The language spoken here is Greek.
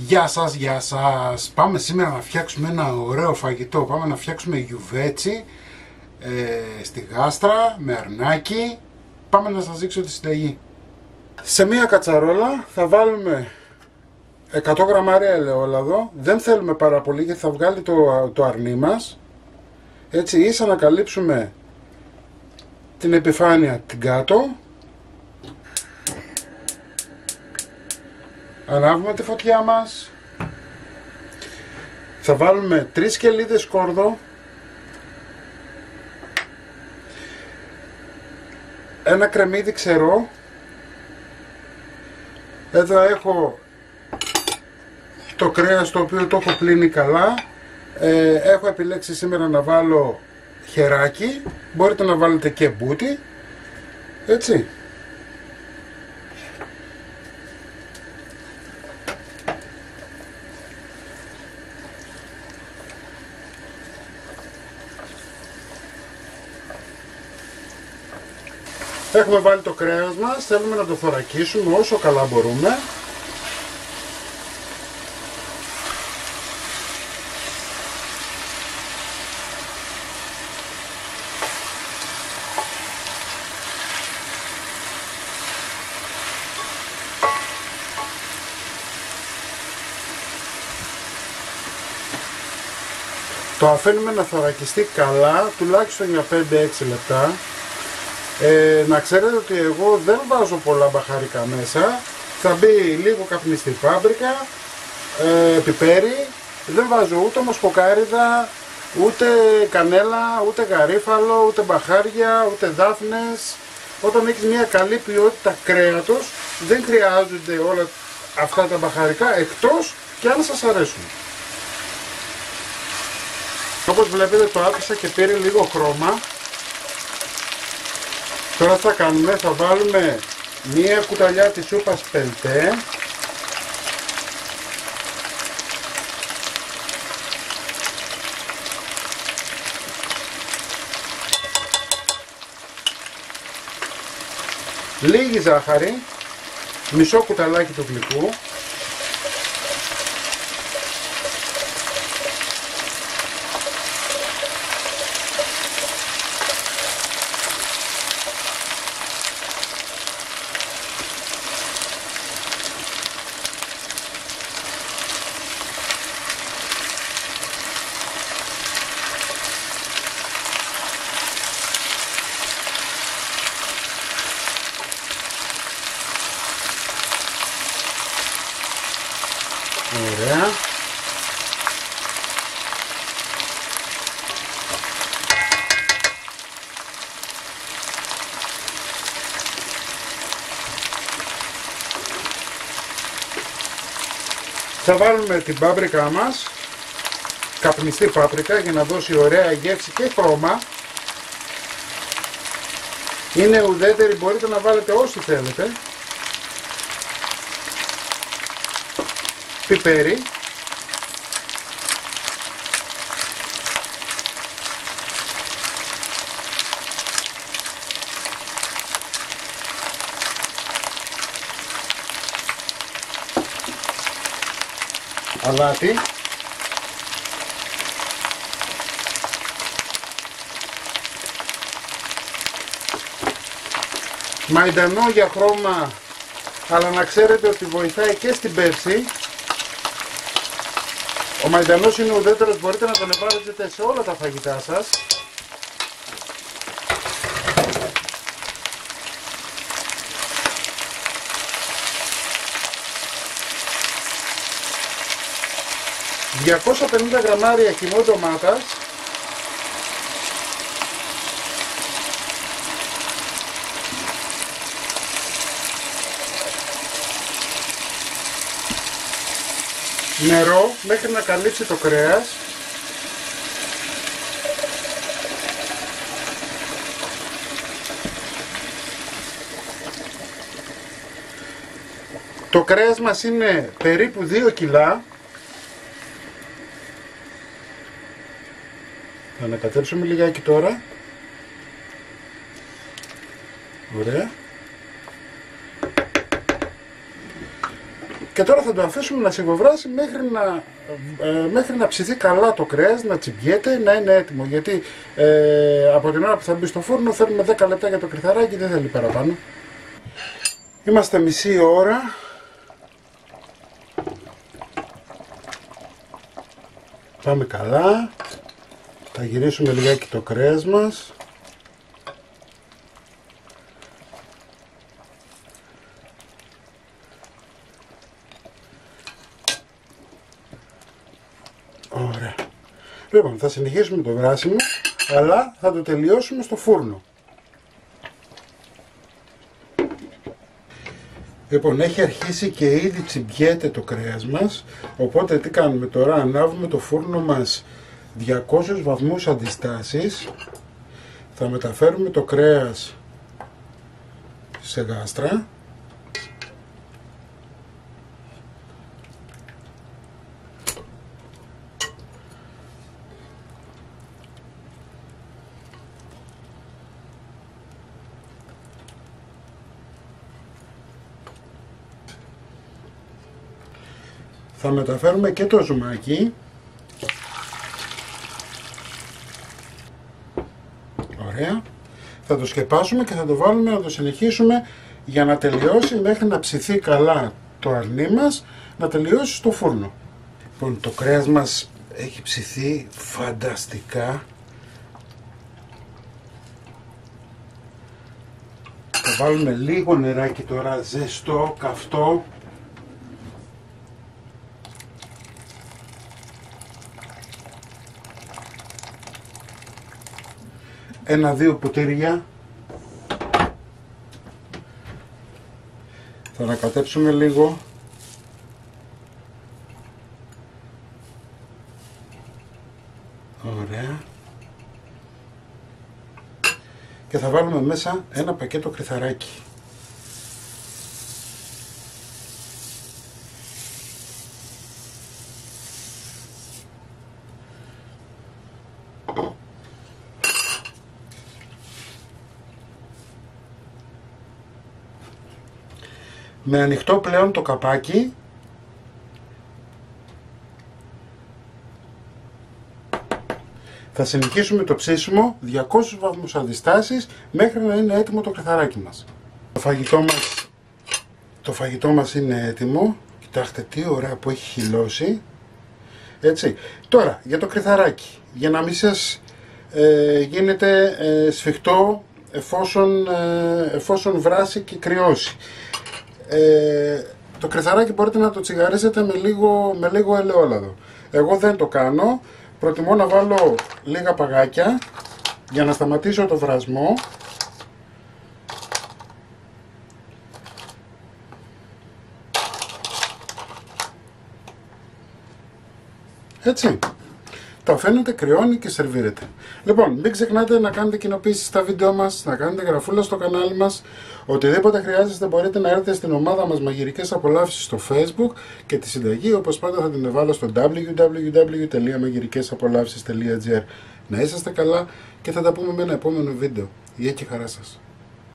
Γεια σας, γεια σας. Πάμε σήμερα να φτιάξουμε ένα ωραίο φαγητό. Πάμε να φτιάξουμε γιουβέτσι στη γάστρα με αρνάκι. Πάμε να σας δείξω τη συνταγή. Σε μία κατσαρόλα θα βάλουμε 100 γραμμάρια ελαιόλαδο. Δεν θέλουμε πάρα πολύ γιατί θα βγάλει το αρνί μας. Έτσι ίσα να καλύψουμε την επιφάνεια την κάτω. Ανάβουμε τη φωτιά μας. Θα βάλουμε 3 σκελίδες σκόρδο, ένα κρεμμύδι ξερό. Εδώ έχω το κρέας το οποίο το έχω πλύνει καλά. Έχω επιλέξει σήμερα να βάλω χεράκι. Μπορείτε να βάλετε και μπούτι. Έτσι. Έχουμε βάλει το κρέας μας, θέλουμε να το θωρακίσουμε όσο καλά μπορούμε. Το αφήνουμε να θωρακιστεί καλά, τουλάχιστον για 5-6 λεπτά. Να ξέρετε ότι εγώ δεν βάζω πολλά μπαχαρικά μέσα. Θα μπει λίγο καπνιστή πάμπρικα, πιπέρι. Δεν βάζω ούτε μοσποκάριδα, ούτε κανέλα, ούτε γαρίφαλο, ούτε μπαχάρια, ούτε δάφνες. Όταν έχεις μια καλή ποιότητα κρέατος δεν χρειάζονται όλα αυτά τα μπαχαρικά, εκτός και αν σας αρέσουν. Όπως βλέπετε το άφησα και πήρε λίγο χρώμα. Τώρα θα κάνουμε, θα βάλουμε μία κουταλιά της σούπας πελτέ. Λίγη ζάχαρη, μισό κουταλάκι του γλυκού. Ωραία. Θα βάλουμε την πάπρικα μας, καπνιστή πάπρικα, για να δώσει ωραία γεύση και χρώμα. Είναι ουδέτερη, μπορείτε να βάλετε όσοι θέλετε. Πιπέρι. Αλάτι. Μαϊντανό για χρώμα, αλλά να ξέρετε ότι βοηθάει και στην πέρση. Ο μαϊντανός είναι ουδέτερος, μπορείτε να τον βάλετε σε όλα τα φαγητά σας. ...250 γραμμάρια χυμό ντομάτας. Νερό μέχρι να καλύψει το κρέας. Το κρέας μας είναι περίπου 2 κιλά. Θα ανακατέψουμε λιγάκι τώρα. Ωραία. Και τώρα θα το αφήσουμε να σιγοβράσει μέχρι να ψηθεί καλά το κρέας, να τσιμπιέται, να είναι έτοιμο. Γιατί από την ώρα που θα μπει στο φούρνο θέλουμε 10 λεπτά για το κρυθαράκι, δεν θέλει παραπάνω. Είμαστε μισή ώρα. Πάμε καλά. Θα γυρίσουμε λιγάκι το κρέας μας. Ωραία. Λοιπόν, θα συνεχίσουμε το βράσιμο, αλλά θα το τελειώσουμε στο φούρνο. Λοιπόν, έχει αρχίσει και ήδη τσιμπιέται το κρέας μας, οπότε τι κάνουμε τώρα, ανάβουμε το φούρνο μας 200 βαθμούς αντιστάσεις, θα μεταφέρουμε το κρέας σε γάστρα. Θα μεταφέρουμε και το ζουμάκι. Ωραία. Θα το σκεπάσουμε και θα το βάλουμε να το συνεχίσουμε για να τελειώσει, μέχρι να ψηθεί καλά το αρνί μας, να τελειώσει στο φούρνο. Λοιπόν, το κρέας μας έχει ψηθεί φανταστικά. Θα βάλουμε λίγο νεράκι τώρα, ζεστό, καυτό. Ένα-δύο ποτήρια. Θα ανακατέψουμε λίγο. Ωραία. Και θα βάλουμε μέσα ένα πακέτο κρυθαράκι. Με ανοιχτό πλέον το καπάκι θα συνεχίσουμε το ψήσιμο 200 βαθμούς αντιστάσεις μέχρι να είναι έτοιμο το κρυθαράκι μας. Το φαγητό μας είναι έτοιμο. Κοιτάξτε τι ωραία που έχει χυλώσει. Έτσι. Τώρα για το κρυθαράκι, για να μην σας γίνεται σφιχτό εφόσον βράσει και κρυώσει. Το κρυθαράκι μπορείτε να το τσιγαρίσετε με λίγο ελαιόλαδο. Εγώ δεν το κάνω, προτιμώ να βάλω λίγα παγάκια για να σταματήσω το βρασμό. Έτσι. Το αφήνετε, κρυώνει και σερβίρετε. Λοιπόν, μην ξεχνάτε να κάνετε κοινοποίησεις στα βίντεο μας, να κάνετε γραφούλα στο κανάλι μας. Οτιδήποτε χρειάζεστε μπορείτε να έρθετε στην ομάδα μας Μαγειρικές Απολαύσεις στο Facebook και τη συνταγή όπως πάντα θα την εβάλω στο www.magirikesapolavsis.gr. Να είσαστε καλά και θα τα πούμε με ένα επόμενο βίντεο. Γεια και χαρά σας.